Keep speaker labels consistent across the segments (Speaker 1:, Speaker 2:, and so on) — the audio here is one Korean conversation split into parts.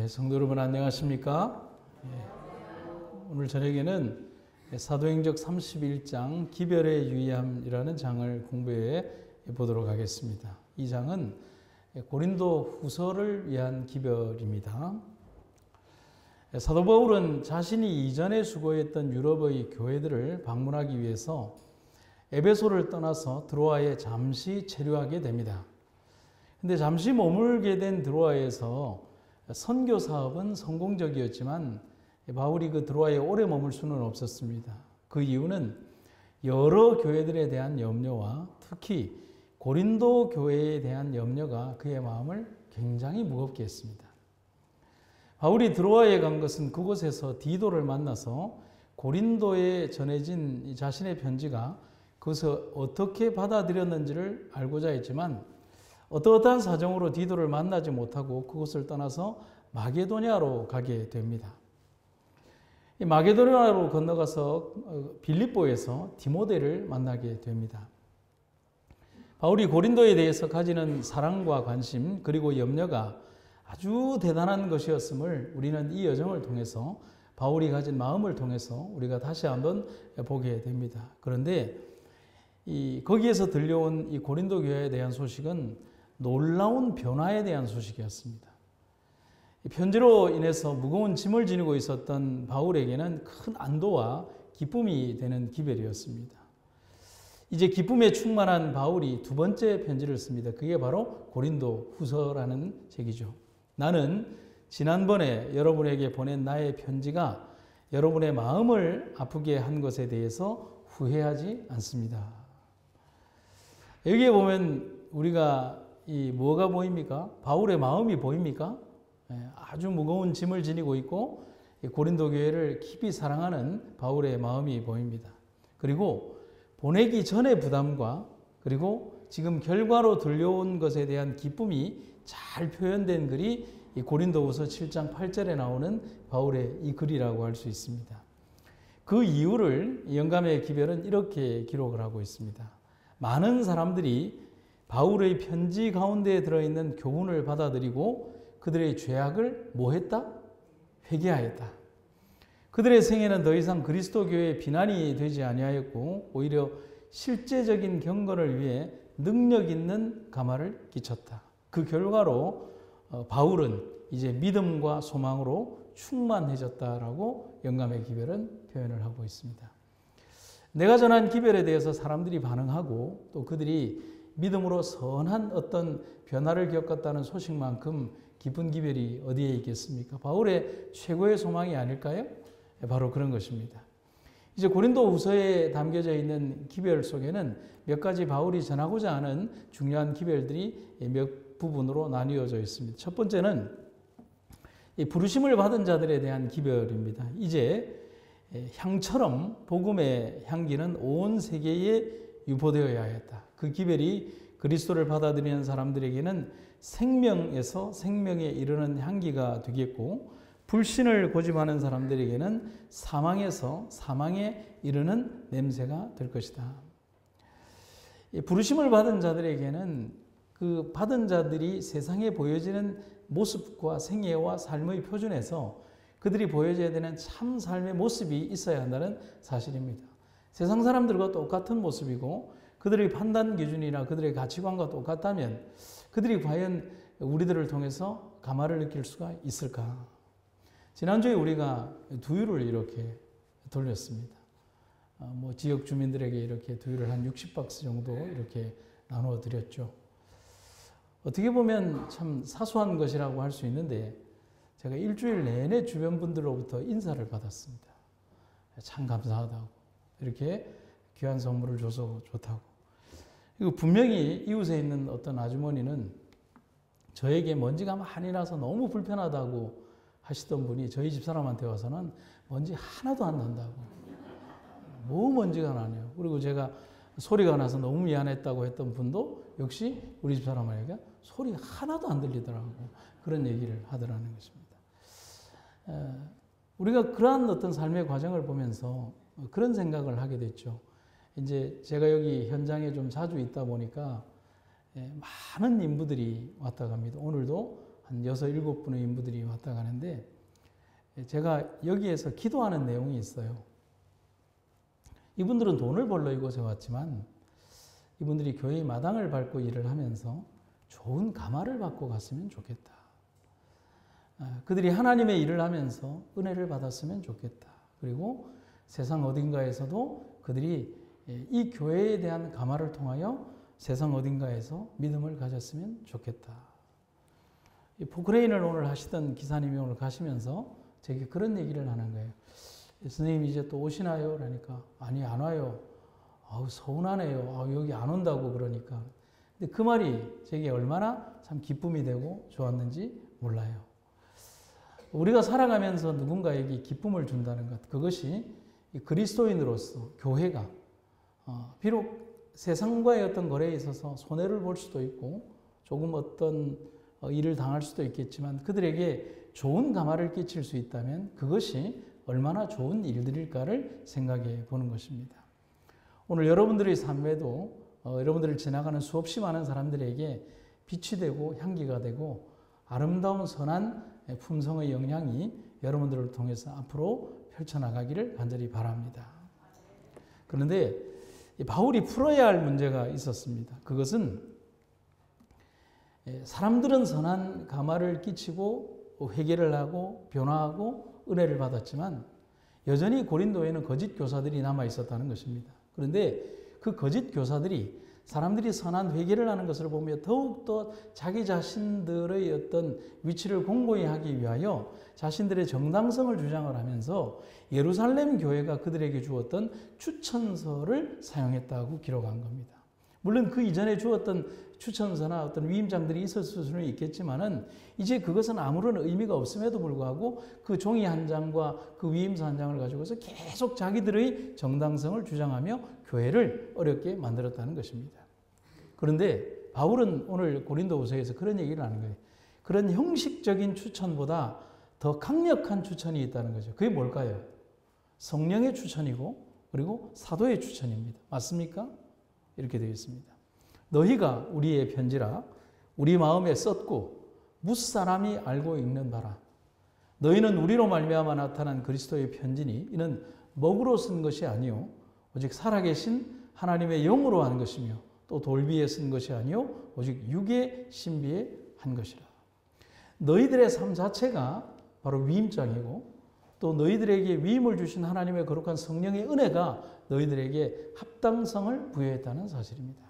Speaker 1: 성도 여러분 안녕하십니까? 오늘 저녁에는 사도행적 31장 기별의 유의함이라는 장을 공부해 보도록 하겠습니다. 이 장은 고린도 후서를 위한 기별입니다. 사도 바울은 자신이 이전에 수고했던 유럽의 교회들을 방문하기 위해서 에베소를 떠나서 드로아에 잠시 체류하게 됩니다. 근데 잠시 머물게 된 드로아에서 선교 사업은 성공적이었지만 바울이 그 드로아에 오래 머물 수는 없었습니다. 그 이유는 여러 교회들에 대한 염려와 특히 고린도 교회에 대한 염려가 그의 마음을 굉장히 무겁게 했습니다. 바울이 드로아에 간 것은 그곳에서 디도를 만나서 고린도에 전해진 자신의 편지가 그것을 어떻게 받아들였는지를 알고자 했지만 어떠한 사정으로 디도를 만나지 못하고 그곳을 떠나서 마게도냐로 가게 됩니다. 이 마게도냐로 건너가서 빌립보에서 디모데를 만나게 됩니다. 바울이 고린도에 대해서 가지는 사랑과 관심 그리고 염려가 아주 대단한 것이었음을 우리는 이 여정을 통해서 바울이 가진 마음을 통해서 우리가 다시 한번 보게 됩니다. 그런데 거기에서 들려온 이 고린도 교회에 대한 소식은 놀라운 변화에 대한 소식이었습니다. 편지로 인해서 무거운 짐을 지니고 있었던 바울에게는 큰 안도와 기쁨이 되는 기별이었습니다. 이제 기쁨에 충만한 바울이 두 번째 편지를 씁니다. 그게 바로 고린도 후서라는 책이죠. 나는 지난번에 여러분에게 보낸 나의 편지가 여러분의 마음을 아프게 한 것에 대해서 후회하지 않습니다. 여기에 보면 우리가 뭐가 보입니까? 바울의 마음이 보입니까? 아주 무거운 짐을 지니고 있고 고린도 교회를 깊이 사랑하는 바울의 마음이 보입니다. 그리고 보내기 전의 부담과 그리고 지금 결과로 들려온 것에 대한 기쁨이 잘 표현된 글이 고린도후서 7장 8절에 나오는 바울의 이 글이라고 할 수 있습니다. 그 이유를 영감의 기별은 이렇게 기록을 하고 있습니다. 많은 사람들이 바울의 편지 가운데 들어있는 교훈을 받아들이고 그들의 죄악을 뭐했다? 회개하였다. 그들의 생애는 더 이상 그리스도 교회의 비난이 되지 아니하였고 오히려 실제적인 경건을 위해 능력 있는 감화를 끼쳤다. 그 결과로 바울은 이제 믿음과 소망으로 충만해졌다라고 영감의 기별은 표현을 하고 있습니다. 내가 전한 기별에 대해서 사람들이 반응하고 또 그들이 믿음으로 선한 어떤 변화를 겪었다는 소식만큼 기쁜 기별이 어디에 있겠습니까? 바울의 최고의 소망이 아닐까요? 바로 그런 것입니다. 이제 고린도 후서에 담겨져 있는 기별 속에는 몇 가지 바울이 전하고자 하는 중요한 기별들이 몇 부분으로 나뉘어져 있습니다. 첫 번째는 이 부르심을 받은 자들에 대한 기별입니다. 이제 향처럼 복음의 향기는 온 세계에 유포되어야 했다. 그 기별이 그리스도를 받아들이는 사람들에게는 생명에서 생명에 이르는 향기가 되겠고 불신을 고집하는 사람들에게는 사망에서 사망에 이르는 냄새가 될 것이다. 부르심을 받은 자들에게는 그 받은 자들이 세상에 보여지는 모습과 생애와 삶의 표준에서 그들이 보여줘야 되는 참 삶의 모습이 있어야 한다는 사실입니다. 세상 사람들과 똑같은 모습이고 그들의 판단 기준이나 그들의 가치관과 똑같다면 그들이 과연 우리들을 통해서 감화를 느낄 수가 있을까? 지난주에 우리가 두유를 이렇게 돌렸습니다. 지역 주민들에게 이렇게 두유를 한 60박스 정도 이렇게 나누어 드렸죠. 어떻게 보면 참 사소한 것이라고 할 수 있는데 제가 일주일 내내 주변 분들로부터 인사를 받았습니다. 참 감사하다고. 이렇게 귀한 선물을 줘서 좋다고. 그리고 분명히 이웃에 있는 어떤 아주머니는 저에게 먼지가 많이 나서 너무 불편하다고 하시던 분이 저희 집사람한테 와서는 먼지 하나도 안 난다고. 뭐 먼지가 나냐고. 그리고 제가 소리가 나서 너무 미안했다고 했던 분도 역시 우리 집사람에게 소리 하나도 안 들리더라고. 그런 얘기를 하더라는 것입니다. 우리가 그러한 어떤 삶의 과정을 보면서 그런 생각을 하게 됐죠. 이제 제가 여기 현장에 좀 자주 있다 보니까 많은 인부들이 왔다 갑니다. 오늘도 한 6, 7분의 인부들이 왔다 가는데 제가 여기에서 기도하는 내용이 있어요. 이분들은 돈을 벌러 이곳에 왔지만 이분들이 교회의 마당을 밟고 일을 하면서 좋은 가마를 받고 갔으면 좋겠다. 그들이 하나님의 일을 하면서 은혜를 받았으면 좋겠다. 그리고 세상 어딘가에서도 그들이 이 교회에 대한 가마를 통하여 세상 어딘가에서 믿음을 가졌으면 좋겠다. 포크레인을 오늘 하시던 기사님이 오늘 가시면서 제게 그런 얘기를 하는 거예요. 선생님 이제 또 오시나요? 그러니까 아니 안 와요. 아우 서운하네요. 아우 여기 안 온다고 그러니까. 근데 그 말이 제게 얼마나 참 기쁨이 되고 좋았는지 몰라요. 우리가 살아가면서 누군가에게 기쁨을 준다는 것, 그것이 그리스도인으로서 교회가 비록 세상과의 어떤 거래에 있어서 손해를 볼 수도 있고 조금 어떤 일을 당할 수도 있겠지만 그들에게 좋은 가마를 끼칠 수 있다면 그것이 얼마나 좋은 일들일까를 생각해 보는 것입니다. 오늘 여러분들의 삶에도 여러분들을 지나가는 수없이 많은 사람들에게 빛이 되고 향기가 되고 아름다운 선한 품성의 영향이 여러분들을 통해서 앞으로 펼쳐나가기를 간절히 바랍니다. 그런데 바울이 풀어야 할 문제가 있었습니다. 그것은 사람들은 선한 가마를 끼치고 회개를 하고 변화하고 은혜를 받았지만 여전히 고린도에는 거짓 교사들이 남아 있었다는 것입니다. 그런데 그 거짓 교사들이 사람들이 선한 회개를 하는 것을 보며 더욱더 자기 자신들의 어떤 위치를 공고히 하기 위하여 자신들의 정당성을 주장을 하면서 예루살렘 교회가 그들에게 주었던 추천서를 사용했다고 기록한 겁니다. 물론 그 이전에 주었던 추천서나 어떤 위임장들이 있었을 수는 있겠지만은 이제 그것은 아무런 의미가 없음에도 불구하고 그 종이 한 장과 그 위임서 한 장을 가지고서 계속 자기들의 정당성을 주장하며 교회를 어렵게 만들었다는 것입니다. 그런데 바울은 오늘 고린도후서에서 그런 얘기를 하는 거예요. 그런 형식적인 추천보다 더 강력한 추천이 있다는 거죠. 그게 뭘까요? 성령의 추천이고 그리고 사도의 추천입니다. 맞습니까? 이렇게 되어 있습니다. 너희가 우리의 편지라 우리 마음에 썼고 무사람이 알고 읽는 바라. 너희는 우리로 말미암아 나타난 그리스도의 편지니 이는 먹으로 쓴 것이 아니요 오직 살아계신 하나님의 영으로 한 것이며 또 돌비에 쓴 것이 아니요 오직 육의 신비에 한 것이라. 너희들의 삶 자체가 바로 위임장이고 또 너희들에게 위임을 주신 하나님의 거룩한 성령의 은혜가 너희들에게 합당성을 부여했다는 사실입니다.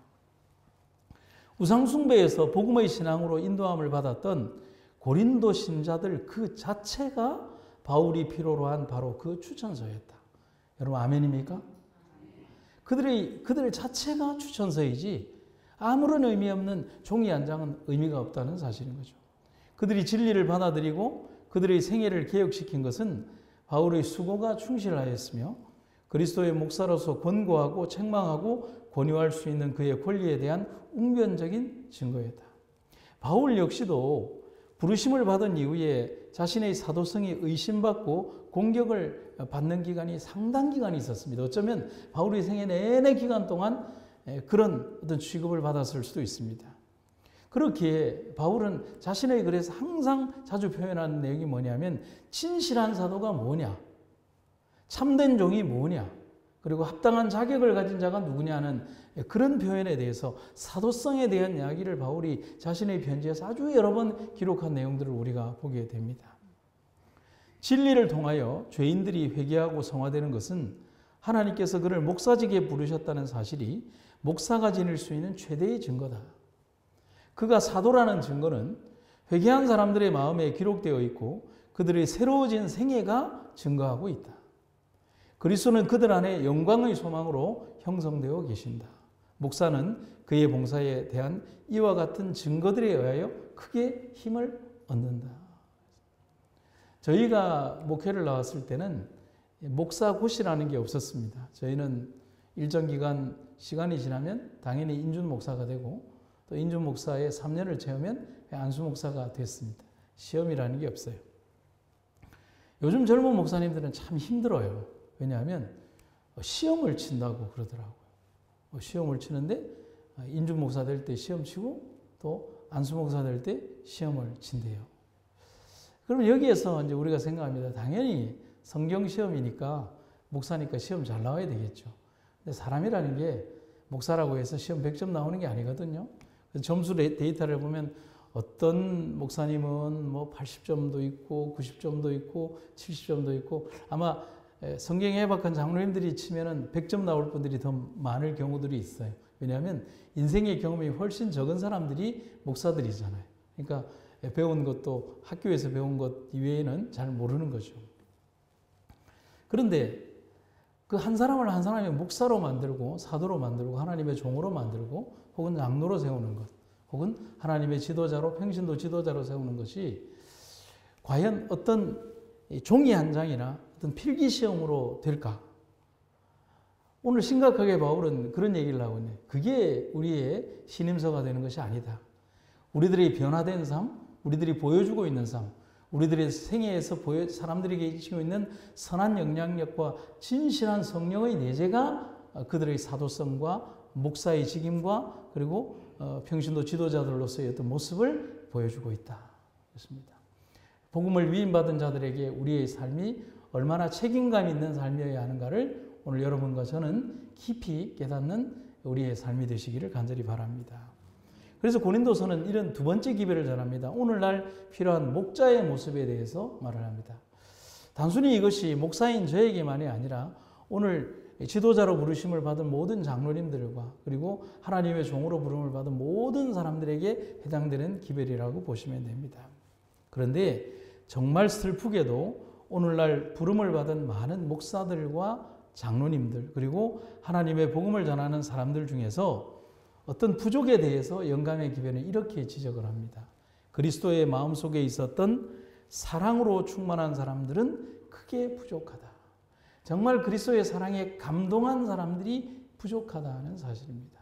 Speaker 1: 우상숭배에서 복음의 신앙으로 인도함을 받았던 고린도 신자들 그 자체가 바울이 필요로 한 바로 그 추천서였다. 여러분 아멘입니까? 그들 자체가 추천서이지 아무런 의미 없는 종이 한 장은 의미가 없다는 사실인 거죠. 그들이 진리를 받아들이고 그들의 생애를 개혁시킨 것은 바울의 수고가 충실하였으며 그리스도의 목사로서 권고하고 책망하고 권유할 수 있는 그의 권리에 대한 웅변적인 증거였다. 바울 역시도 부르심을 받은 이후에 자신의 사도성이 의심받고 공격을 받는 기간이 상당 기간이 있었습니다. 어쩌면 바울의 생애 내내 기간 동안 그런 어떤 취급을 받았을 수도 있습니다. 그렇기에 바울은 자신의 글에서 항상 자주 표현하는 내용이 뭐냐면 진실한 사도가 뭐냐, 참된 종이 뭐냐, 그리고 합당한 자격을 가진 자가 누구냐는 그런 표현에 대해서 사도성에 대한 이야기를 바울이 자신의 편지에서 아주 여러 번 기록한 내용들을 우리가 보게 됩니다. 진리를 통하여 죄인들이 회개하고 성화되는 것은 하나님께서 그를 목사직에 부르셨다는 사실이 목사가 지닐 수 있는 최대의 증거다. 그가 사도라는 증거는 회개한 사람들의 마음에 기록되어 있고 그들의 새로워진 생애가 증거하고 있다. 그리스도는 그들 안에 영광의 소망으로 형성되어 계신다. 목사는 그의 봉사에 대한 이와 같은 증거들에 의하여 크게 힘을 얻는다. 저희가 목회를 나왔을 때는 목사고시라는 게 없었습니다. 저희는 일정 기간 시간이 지나면 당연히 인준 목사가 되고 또 인준 목사에 3년을 채우면 안수 목사가 됐습니다. 시험이라는 게 없어요. 요즘 젊은 목사님들은 참 힘들어요. 왜냐하면 시험을 친다고 그러더라고요. 시험을 치는데 인준 목사 될 때 시험 치고 또 안수 목사 될 때 시험을 친대요. 그럼 여기에서 이제 우리가 생각합니다. 당연히 성경 시험이니까 목사니까 시험 잘 나와야 되겠죠. 근데 사람이라는 게 목사라고 해서 시험 100점 나오는 게 아니거든요. 점수 데이터를 보면 어떤 목사님은 뭐 80점도 있고 90점도 있고 70점도 있고 아마 성경에 해박한 장로님들이 치면은 100점 나올 분들이 더 많을 경우들이 있어요. 왜냐하면 인생의 경험이 훨씬 적은 사람들이 목사들이잖아요. 그러니까 배운 것도 학교에서 배운 것 이외에는 잘 모르는 거죠. 그런데 그 한 사람을 한 사람의 목사로 만들고 사도로 만들고 하나님의 종으로 만들고 혹은 장로로 세우는 것 혹은 하나님의 지도자로 평신도 지도자로 세우는 것이 과연 어떤 종이 한 장이나 어떤 필기시험으로 될까? 오늘 심각하게 바울은 그런 얘기를 하고 있네. 그게 우리의 신임서가 되는 것이 아니다. 우리들의 변화된 삶, 우리들이 보여주고 있는 삶, 우리들의 생애에서 사람들에게 지고 있는 선한 영향력과 진실한 성령의 내재가 그들의 사도성과 목사의 직임과 그리고 평신도 지도자들로서의 어떤 모습을 보여주고 있다. 그렇습니다. 복음을 위임받은 자들에게 우리의 삶이 얼마나 책임감 있는 삶이어야 하는가를 오늘 여러분과 저는 깊이 깨닫는 우리의 삶이 되시기를 간절히 바랍니다. 그래서 고린도서는 이런 두 번째 기별을 전합니다. 오늘날 필요한 목자의 모습에 대해서 말을 합니다. 단순히 이것이 목사인 저에게만이 아니라 오늘 지도자로 부르심을 받은 모든 장로님들과 그리고 하나님의 종으로 부름을 받은 모든 사람들에게 해당되는 기별이라고 보시면 됩니다. 그런데 정말 슬프게도 오늘날 부름을 받은 많은 목사들과 장로님들 그리고 하나님의 복음을 전하는 사람들 중에서 어떤 부족에 대해서 영감의 기별은 이렇게 지적을 합니다. 그리스도의 마음속에 있었던 사랑으로 충만한 사람들은 크게 부족하다. 정말 그리스도의 사랑에 감동한 사람들이 부족하다는 사실입니다.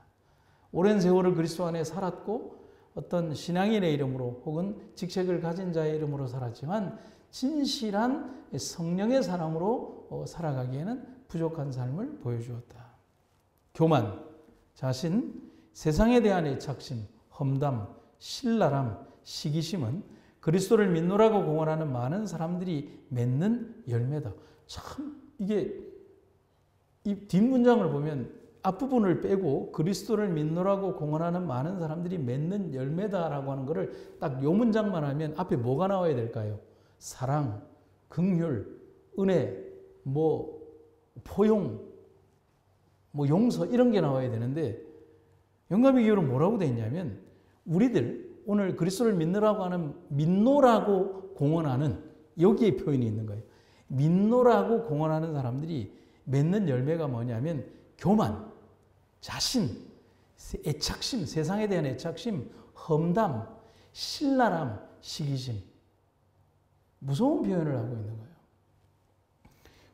Speaker 1: 오랜 세월을 그리스도 안에 살았고 어떤 신앙인의 이름으로 혹은 직책을 가진 자의 이름으로 살았지만 진실한 성령의 사람으로 살아가기에는 부족한 삶을 보여주었다. 교만, 자신, 세상에 대한 애착심, 험담, 신랄함, 시기심은 그리스도를 믿노라고 공언하는 많은 사람들이 맺는 열매다. 참 이게 이 뒷문장을 보면 앞부분을 빼고 그리스도를 믿노라고 공언하는 많은 사람들이 맺는 열매다라고 하는 것을 딱 요 문장만 하면 앞에 뭐가 나와야 될까요? 사랑, 긍휼, 은혜, 포용, 용서 이런 게 나와야 되는데 영감의 기별은 뭐라고 되어 있냐면 우리들 오늘 그리스도를 믿노라고 공언하는 여기에 표현이 있는 거예요. 믿노라고 공언하는 사람들이 맺는 열매가 뭐냐면 교만, 자신, 애착심, 세상에 대한 애착심, 험담, 신랄함, 시기심. 무서운 표현을 하고 있는 거예요.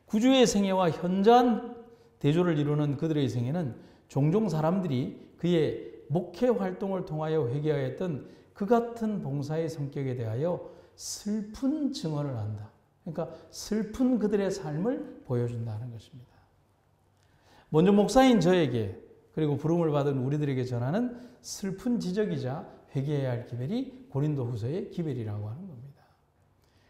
Speaker 1: 구주의 생애와 현저한 대조를 이루는 그들의 생애는 종종 사람들이 그의 목회 활동을 통하여 회개하였던 그 같은 봉사의 성격에 대하여 슬픈 증언을 한다. 그러니까 슬픈 그들의 삶을 보여준다는 것입니다. 먼저 목사인 저에게 그리고 부름을 받은 우리들에게 전하는 슬픈 지적이자 회개해야 할 기별이 고린도후서의 기별이라고 하는 겁니다.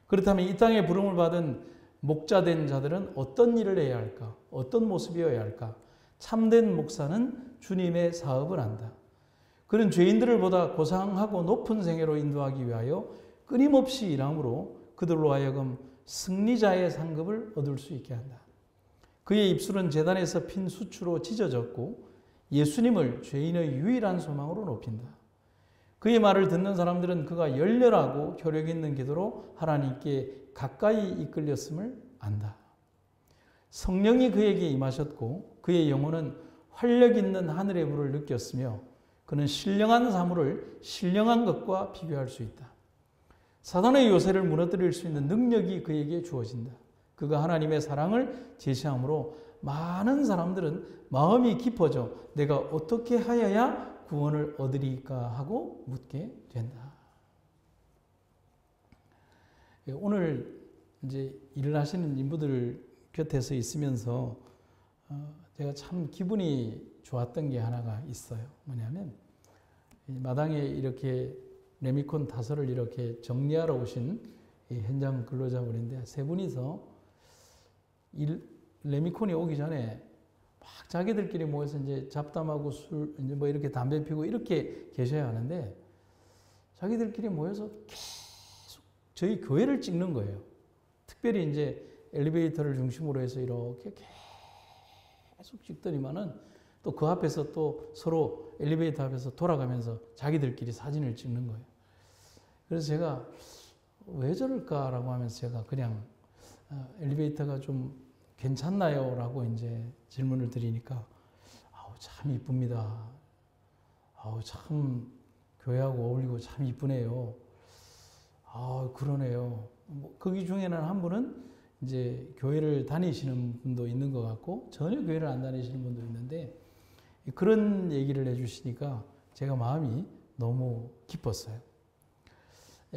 Speaker 1: 그렇다면 이 땅에 부름을 받은 목자된 자들은 어떤 일을 해야 할까? 어떤 모습이어야 할까? 참된 목사는 주님의 사업을 한다. 그는 죄인들을 보다 고상하고 높은 생애로 인도하기 위하여 끊임없이 일함으로 그들로 하여금 승리자의 상급을 얻을 수 있게 한다. 그의 입술은 제단에서 핀 수추로 찢어졌고 예수님을 죄인의 유일한 소망으로 높인다. 그의 말을 듣는 사람들은 그가 열렬하고 효력 있는 기도로 하나님께 가까이 이끌렸음을 안다. 성령이 그에게 임하셨고 그의 영혼은 활력 있는 하늘의 불을 느꼈으며 그는 신령한 사물을 신령한 것과 비교할 수 있다. 사단의 요새를 무너뜨릴 수 있는 능력이 그에게 주어진다. 그가 하나님의 사랑을 제시함으로 많은 사람들은 마음이 깊어져 내가 어떻게 하여야 구원을 얻으리까 하고 묻게 된다. 오늘 이제 일을 하시는 인부들 곁에서 있으면서 제가 참 기분이 좋았던 게 하나가 있어요. 뭐냐면 마당에 이렇게 레미콘 타설을 이렇게 정리하러 오신 이 현장 근로자분인데 세 분이서 이 레미콘이 오기 전에 막 자기들끼리 모여서 이제 잡담하고 술, 이제 뭐 이렇게 담배 피고 이렇게 계셔야 하는데 자기들끼리 모여서 계속 저희 교회를 찍는 거예요. 특별히 이제 엘리베이터를 중심으로 해서 이렇게 계속 찍더니만은 또 그 앞에서 또 서로 엘리베이터 앞에서 돌아가면서 자기들끼리 사진을 찍는 거예요. 그래서 제가 왜 저럴까라고 하면서 제가 그냥 엘리베이터가 좀 괜찮나요? 라고 이제 질문을 드리니까 아우 참 이쁩니다. 아우 참 교회하고 어울리고 참 이쁘네요. 아 그러네요. 뭐 거기 중에는 한 분은 이제 교회를 다니시는 분도 있는 것 같고 전혀 교회를 안 다니시는 분도 있는데 그런 얘기를 해주시니까 제가 마음이 너무 기뻤어요.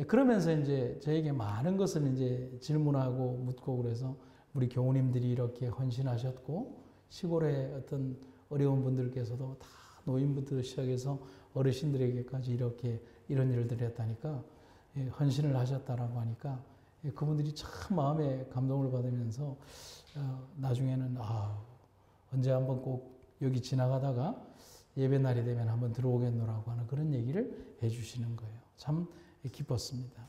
Speaker 1: 그러면서 이제 저에게 많은 것을 이제 질문하고 묻고 그래서 우리 교우님들이 이렇게 헌신하셨고 시골의 어떤 어려운 분들께서도 다 노인부터 시작해서 어르신들에게까지 이렇게 이런 일들을 했다니까 헌신을 하셨다라고 하니까 그분들이 참 마음에 감동을 받으면서 나중에는 언제 한번 꼭 여기 지나가다가 예배 날이 되면 한번 들어오겠노라고 하는 그런 얘기를 해주시는 거예요. 참 기뻤습니다.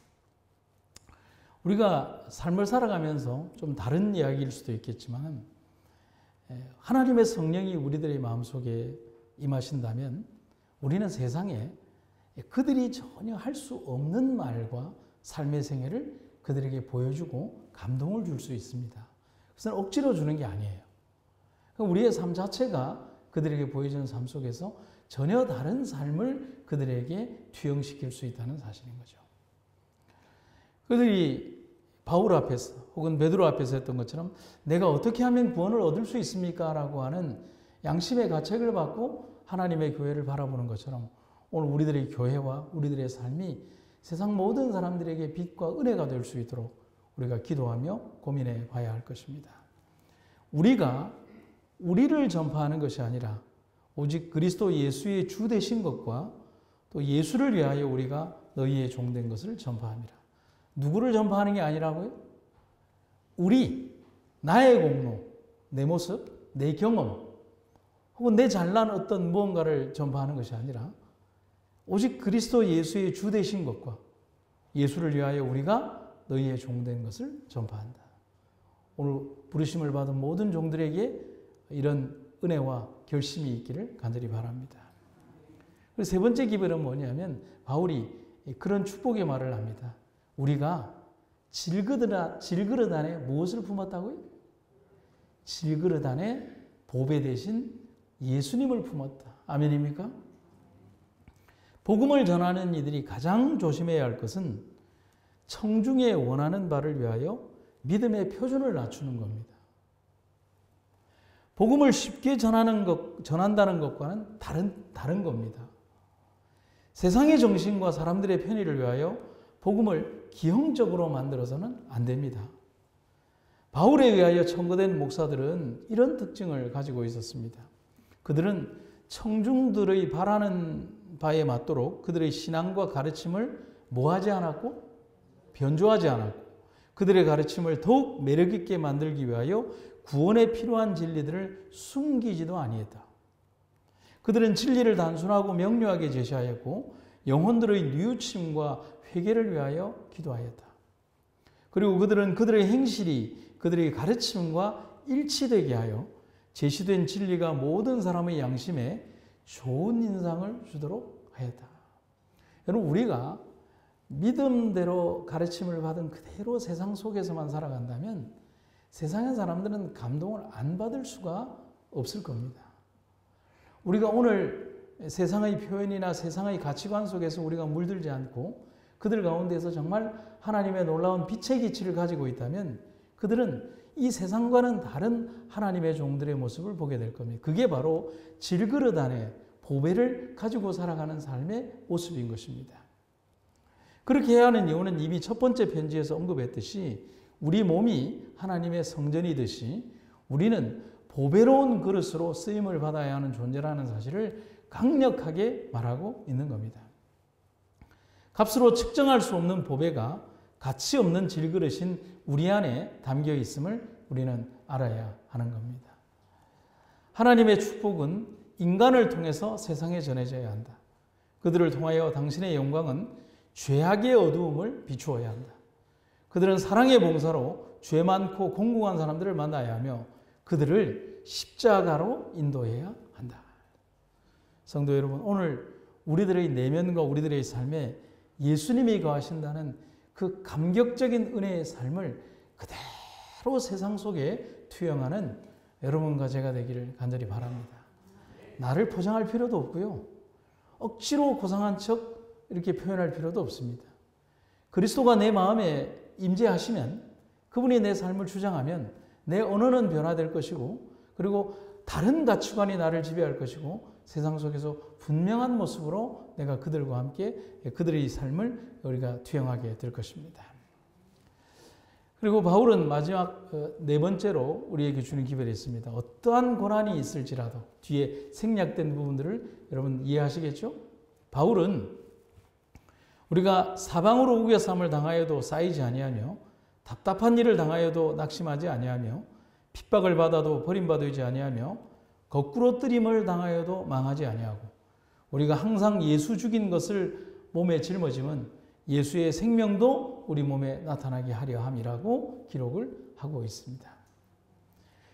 Speaker 1: 우리가 삶을 살아가면서 좀 다른 이야기일 수도 있겠지만 하나님의 성령이 우리들의 마음속에 임하신다면 우리는 세상에 그들이 전혀 할 수 없는 말과 삶의 생애를 그들에게 보여주고 감동을 줄 수 있습니다. 그것은 억지로 주는 게 아니에요. 우리의 삶 자체가 그들에게 보여주는 삶 속에서 전혀 다른 삶을 그들에게 투영시킬 수 있다는 사실인 거죠. 그들이 바울 앞에서 혹은 베드로 앞에서 했던 것처럼 내가 어떻게 하면 구원을 얻을 수 있습니까? 라고 하는 양심의 가책을 받고 하나님의 교회를 바라보는 것처럼 오늘 우리들의 교회와 우리들의 삶이 세상 모든 사람들에게 빛과 은혜가 될 수 있도록 우리가 기도하며 고민해 봐야 할 것입니다. 우리가 우리를 전파하는 것이 아니라 오직 그리스도 예수의 주 되신 것과 또 예수를 위하여 우리가 너희의 종된 것을 전파합니다. 누구를 전파하는 게 아니라고요? 우리, 나의 공로, 내 모습, 내 경험 혹은 내 잘난 어떤 무언가를 전파하는 것이 아니라 오직 그리스도 예수의 주 되신 것과 예수를 위하여 우리가 너희의 종된 것을 전파한다. 오늘 부르심을 받은 모든 종들에게 이런 은혜와 결심이 있기를 간절히 바랍니다. 그리고 세 번째 기별은 뭐냐면 바울이 그런 축복의 말을 합니다. 우리가 질그릇 안에 무엇을 품었다고요? 질그릇 안에 보배 대신 예수님을 품었다. 아멘입니까? 복음을 전하는 이들이 가장 조심해야 할 것은 청중의 원하는 바를 위하여 믿음의 표준을 낮추는 겁니다. 복음을 쉽게 전한다는 것과는 다른 겁니다. 세상의 정신과 사람들의 편의를 위하여 복음을 기형적으로 만들어서는 안 됩니다. 바울에 의하여 청거된 목사들은 이런 특징을 가지고 있었습니다. 그들은 청중들의 바라는 바에 맞도록 그들의 신앙과 가르침을 뭐하지 않았고 변조하지 않았고 그들의 가르침을 더욱 매력있게 만들기 위하여 구원에 필요한 진리들을 숨기지도 아니했다. 그들은 진리를 단순하고 명료하게 제시하였고 영혼들의 뉘우침과 회개를 위하여 기도하였다. 그리고 그들은 그들의 행실이 그들의 가르침과 일치되게 하여 제시된 진리가 모든 사람의 양심에 좋은 인상을 주도록 하였다. 여러분 우리가 믿음대로 가르침을 받은 그대로 세상 속에서만 살아간다면 세상의 사람들은 감동을 안 받을 수가 없을 겁니다. 우리가 오늘 세상의 표현이나 세상의 가치관 속에서 우리가 물들지 않고 그들 가운데서 정말 하나님의 놀라운 빛의 기치를 가지고 있다면 그들은 이 세상과는 다른 하나님의 종들의 모습을 보게 될 겁니다. 그게 바로 질그릇 안에 보배를 가지고 살아가는 삶의 모습인 것입니다. 그렇게 해야 하는 이유는 이미 첫 번째 편지에서 언급했듯이 우리 몸이 하나님의 성전이듯이 우리는 보배로운 그릇으로 쓰임을 받아야 하는 존재라는 사실을 강력하게 말하고 있는 겁니다. 값으로 측정할 수 없는 보배가 가치 없는 질그릇인 우리 안에 담겨 있음을 우리는 알아야 하는 겁니다. 하나님의 축복은 인간을 통해서 세상에 전해져야 한다. 그들을 통하여 당신의 영광은 죄악의 어두움을 비추어야 한다. 그들은 사랑의 봉사로 죄 많고 공공한 사람들을 만나야 하며 그들을 십자가로 인도해야 한다. 성도 여러분, 오늘 우리들의 내면과 우리들의 삶에 예수님이 거하신다는 그 감격적인 은혜의 삶을 그대로 세상 속에 투영하는 여러분과 제가 되기를 간절히 바랍니다. 나를 포장할 필요도 없고요. 억지로 고상한 척 이렇게 표현할 필요도 없습니다. 그리스도가 내 마음에 임재하시면, 그분이 내 삶을 주장하면 내 언어는 변화될 것이고, 그리고 다른 가치관이 나를 지배할 것이고, 세상 속에서 분명한 모습으로 내가 그들과 함께 그들의 삶을 우리가 투영하게 될 것입니다. 그리고 바울은 마지막 네 번째로 우리에게 주는 기별이 있습니다. 어떠한 고난이 있을지라도, 뒤에 생략된 부분들을 여러분 이해하시겠죠? 바울은 우리가 사방으로 우겨쌈을 당하여도 쌓이지 아니하며 답답한 일을 당하여도 낙심하지 아니하며 핍박을 받아도 버림받지 아니하며 거꾸로 뜨림을 당하여도 망하지 아니하고 우리가 항상 예수 죽인 것을 몸에 짊어짐은 예수의 생명도 우리 몸에 나타나게 하려 함이라고 기록을 하고 있습니다.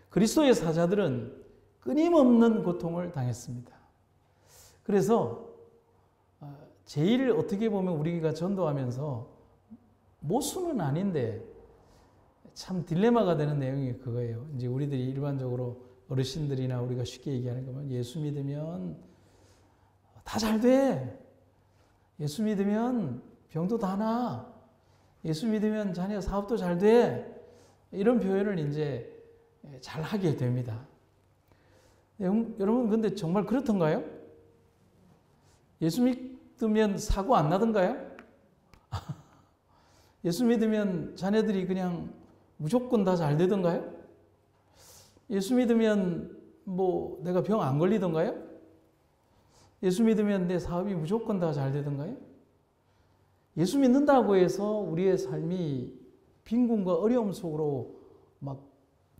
Speaker 1: 그리스도의 사자들은 끊임없는 고통을 당했습니다. 그래서 제일 어떻게 보면 우리가 전도하면서 모순은 아닌데 참 딜레마가 되는 내용이 그거예요. 이제 우리들이 일반적으로 어르신들이나 우리가 쉽게 얘기하는 거면 예수 믿으면 다 잘 돼. 예수 믿으면 병도 다 나. 예수 믿으면 자녀 사업도 잘 돼. 이런 표현을 이제 잘 하게 됩니다. 여러분, 근데 정말 그렇던가요? 예수 믿으면 사고 안 나던가요? 예수 믿으면 자녀들이 그냥 무조건 다 잘 되던가요? 예수 믿으면 뭐 내가 병 안 걸리던가요? 예수 믿으면 내 사업이 무조건 다 잘 되던가요? 예수 믿는다고 해서 우리의 삶이 빈곤과 어려움 속으로 막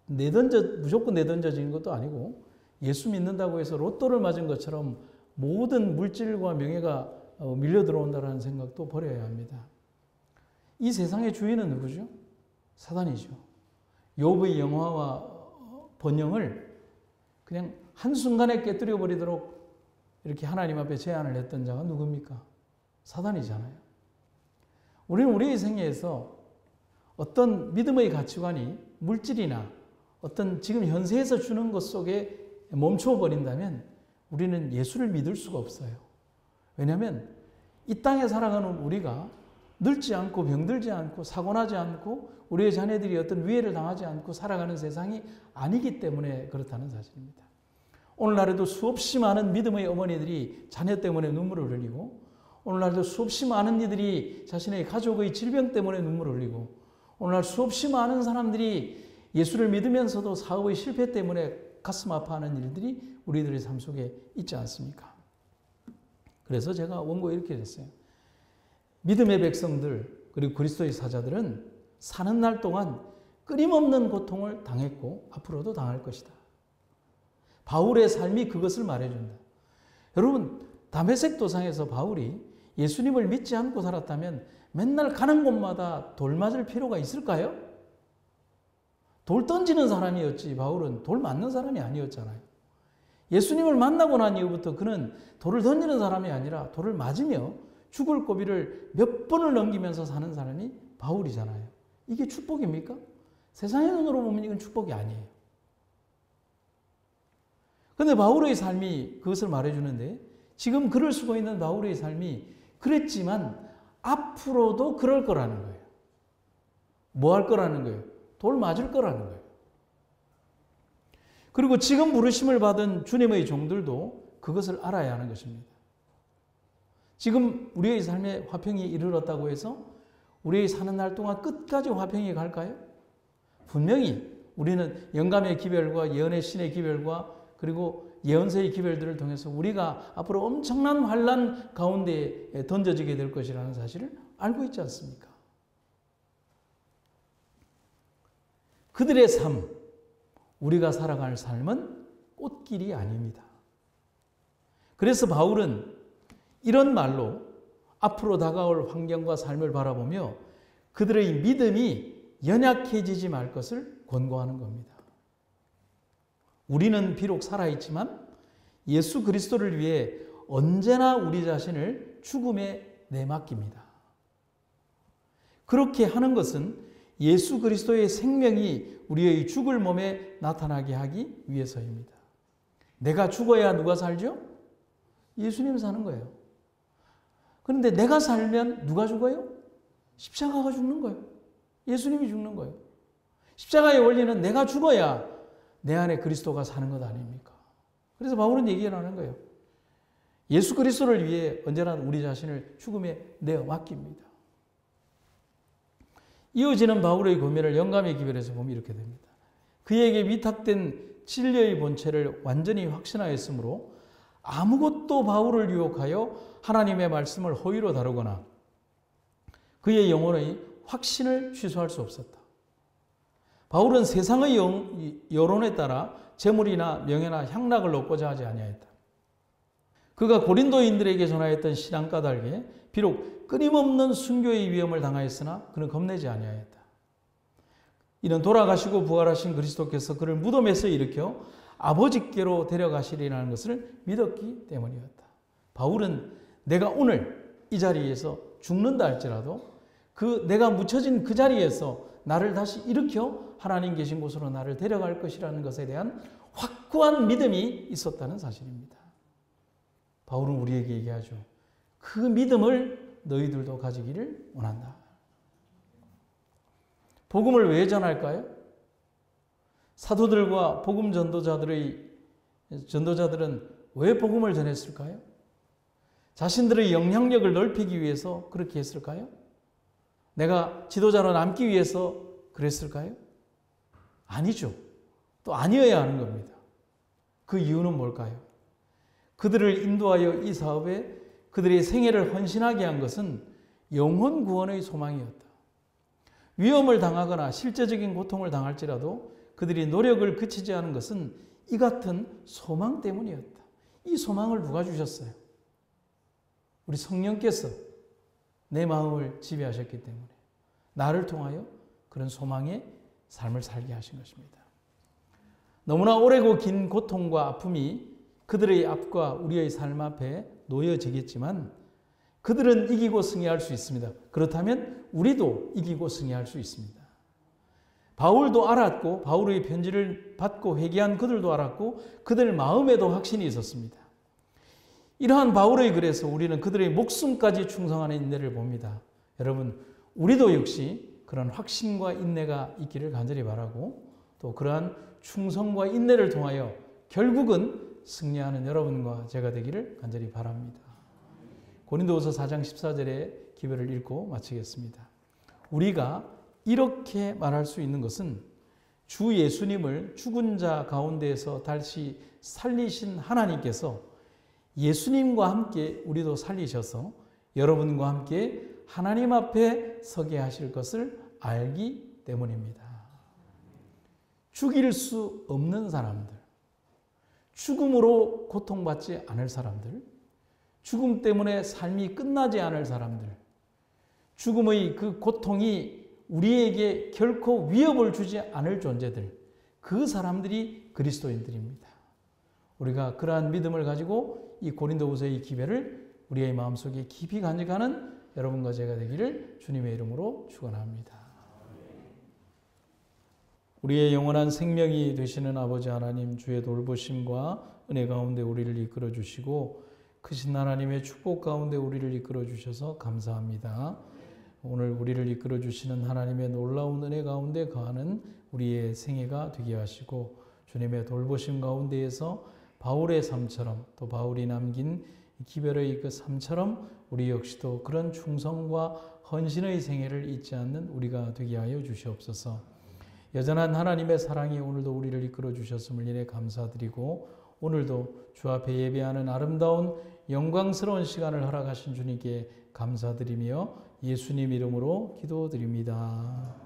Speaker 1: 무조건 내던져지는 것도 아니고, 예수 믿는다고 해서 로또를 맞은 것처럼 모든 물질과 명예가 밀려 들어온다는 생각도 버려야 합니다. 이 세상의 주인은 누구죠? 사단이죠. 욥의 영화와 번영을 그냥 한순간에 깨뜨려 버리도록 이렇게 하나님 앞에 제안을 했던 자가 누굽니까? 사단이잖아요. 우리는 우리의 생애에서 어떤 믿음의 가치관이 물질이나 어떤 지금 현세에서 주는 것 속에 멈춰버린다면 우리는 예수를 믿을 수가 없어요. 왜냐하면 이 땅에 살아가는 우리가 늙지 않고 병들지 않고 사고나지 않고 우리의 자녀들이 어떤 위해를 당하지 않고 살아가는 세상이 아니기 때문에 그렇다는 사실입니다. 오늘날에도 수없이 많은 믿음의 어머니들이 자녀 때문에 눈물을 흘리고, 오늘날도 수없이 많은 이들이 자신의 가족의 질병 때문에 눈물을 흘리고, 오늘날 수없이 많은 사람들이 예수를 믿으면서도 사업의 실패 때문에 가슴 아파하는 일들이 우리들의 삶 속에 있지 않습니까? 그래서 제가 원고에 이렇게 했어요. 믿음의 백성들 그리고 그리스도의 사자들은 사는 날 동안 끊임없는 고통을 당했고 앞으로도 당할 것이다. 바울의 삶이 그것을 말해준다. 여러분, 다메섹 도상에서 바울이 예수님을 믿지 않고 살았다면 맨날 가는 곳마다 돌 맞을 필요가 있을까요? 돌 던지는 사람이었지 바울은 돌 맞는 사람이 아니었잖아요. 예수님을 만나고 난 이후부터 그는 돌을 던지는 사람이 아니라 돌을 맞으며 죽을 고비를 몇 번을 넘기면서 사는 사람이 바울이잖아요. 이게 축복입니까? 세상의 눈으로 보면 이건 축복이 아니에요. 그런데 바울의 삶이 그것을 말해주는데, 지금 글을 쓰고 있는 바울의 삶이 그랬지만 앞으로도 그럴 거라는 거예요. 뭐 할 거라는 거예요? 돌 맞을 거라는 거예요. 그리고 지금 부르심을 받은 주님의 종들도 그것을 알아야 하는 것입니다. 지금 우리의 삶에 화평이 이르렀다고 해서 우리의 사는 날 동안 끝까지 화평이 갈까요? 분명히 우리는 영감의 기별과 예언의 신의 기별과 그리고 예언서의 기별들을 통해서 우리가 앞으로 엄청난 환난 가운데 던져지게 될 것이라는 사실을 알고 있지 않습니까? 그들의 삶, 우리가 살아갈 삶은 꽃길이 아닙니다. 그래서 바울은 이런 말로 앞으로 다가올 환경과 삶을 바라보며 그들의 믿음이 연약해지지 말 것을 권고하는 겁니다. 우리는 비록 살아있지만 예수 그리스도를 위해 언제나 우리 자신을 죽음에 내맡깁니다. 그렇게 하는 것은 예수 그리스도의 생명이 우리의 죽을 몸에 나타나게 하기 위해서입니다. 내가 죽어야 누가 살죠? 예수님 사는 거예요. 그런데 내가 살면 누가 죽어요? 십자가가 죽는 거예요. 예수님이 죽는 거예요. 십자가의 원리는 내가 죽어야 내 안에 그리스도가 사는 것 아닙니까? 그래서 바울은 얘기를 하는 거예요. 예수 그리스도를 위해 언제나 우리 자신을 죽음에 내어 맡깁니다. 이어지는 바울의 고면을 영감의 기별에서 보면 이렇게 됩니다. 그에게 위탁된 진리의 본체를 완전히 확신하였으므로 아무것도 바울을 유혹하여 하나님의 말씀을 허위로 다루거나 그의 영혼의 확신을 취소할 수 없었다. 바울은 세상의 여론에 따라 재물이나 명예나 향락을 얻고자 하지 아니하였다. 그가 고린도인들에게 전하였던 신앙 까닭에 비록 끊임없는 순교의 위험을 당하였으나 그는 겁내지 아니하였다. 이는 돌아가시고 부활하신 그리스도께서 그를 무덤에서 일으켜 아버지께로 데려가시리라는 것을 믿었기 때문이었다. 바울은 내가 오늘 이 자리에서 죽는다 할지라도 내가 묻혀진 그 자리에서 나를 다시 일으켜 하나님 계신 곳으로 나를 데려갈 것이라는 것에 대한 확고한 믿음이 있었다는 사실입니다. 바울은 우리에게 얘기하죠. 그 믿음을 너희들도 가지기를 원한다. 복음을 왜 전할까요? 사도들과 복음 전도자들은 왜 복음을 전했을까요? 자신들의 영향력을 넓히기 위해서 그렇게 했을까요? 내가 지도자로 남기 위해서 그랬을까요? 아니죠. 또 아니어야 하는 겁니다. 그 이유는 뭘까요? 그들을 인도하여 이 사업에 그들의 생애를 헌신하게 한 것은 영혼 구원의 소망이었다. 위험을 당하거나 실제적인 고통을 당할지라도 그들이 노력을 그치지 않은 것은 이 같은 소망 때문이었다. 이 소망을 누가 주셨어요? 우리 성령께서 내 마음을 지배하셨기 때문에 나를 통하여 그런 소망의 삶을 살게 하신 것입니다. 너무나 오래고 긴 고통과 아픔이 그들의 앞과 우리의 삶 앞에 놓여지겠지만 그들은 이기고 승리할 수 있습니다. 그렇다면 우리도 이기고 승리할 수 있습니다. 바울도 알았고 바울의 편지를 받고 회개한 그들도 알았고 그들 마음에도 확신이 있었습니다. 이러한 바울의 글에서 우리는 그들의 목숨까지 충성하는 인내를 봅니다. 여러분, 우리도 역시 그런 확신과 인내가 있기를 간절히 바라고 또 그러한 충성과 인내를 통하여 결국은 승리하는 여러분과 제가 되기를 간절히 바랍니다. 고린도후서 4장 14절의 기별을 읽고 마치겠습니다. 우리가 이렇게 말할 수 있는 것은 주 예수님을 죽은 자 가운데에서 다시 살리신 하나님께서 예수님과 함께 우리도 살리셔서 여러분과 함께 하나님 앞에 서게 하실 것을 알기 때문입니다. 죽일 수 없는 사람들, 죽음으로 고통받지 않을 사람들, 죽음 때문에 삶이 끝나지 않을 사람들, 죽음의 그 고통이 우리에게 결코 위협을 주지 않을 존재들, 그 사람들이 그리스도인들입니다. 우리가 그러한 믿음을 가지고 이 고린도후서의 기별을 우리의 마음속에 깊이 간직하는 여러분과 제가 되기를 주님의 이름으로 축원합니다. 우리의 영원한 생명이 되시는 아버지 하나님, 주의 돌보심과 은혜 가운데 우리를 이끌어 주시고 크신 하나님의 축복 가운데 우리를 이끌어 주셔서 감사합니다. 오늘 우리를 이끌어 주시는 하나님의 놀라운 은혜 가운데 거하는 우리의 생애가 되게 하시고 주님의 돌보심 가운데에서 바울의 삶처럼 또 바울이 남긴 기별의 그 삶처럼 우리 역시도 그런 충성과 헌신의 생애를 잊지 않는 우리가 되게 하여 주시옵소서. 여전한 하나님의 사랑이 오늘도 우리를 이끌어 주셨음을 인해 감사드리고 오늘도 주 앞에 예배하는 아름다운 영광스러운 시간을 허락하신 주님께 감사드리며 예수님 이름으로 기도드립니다.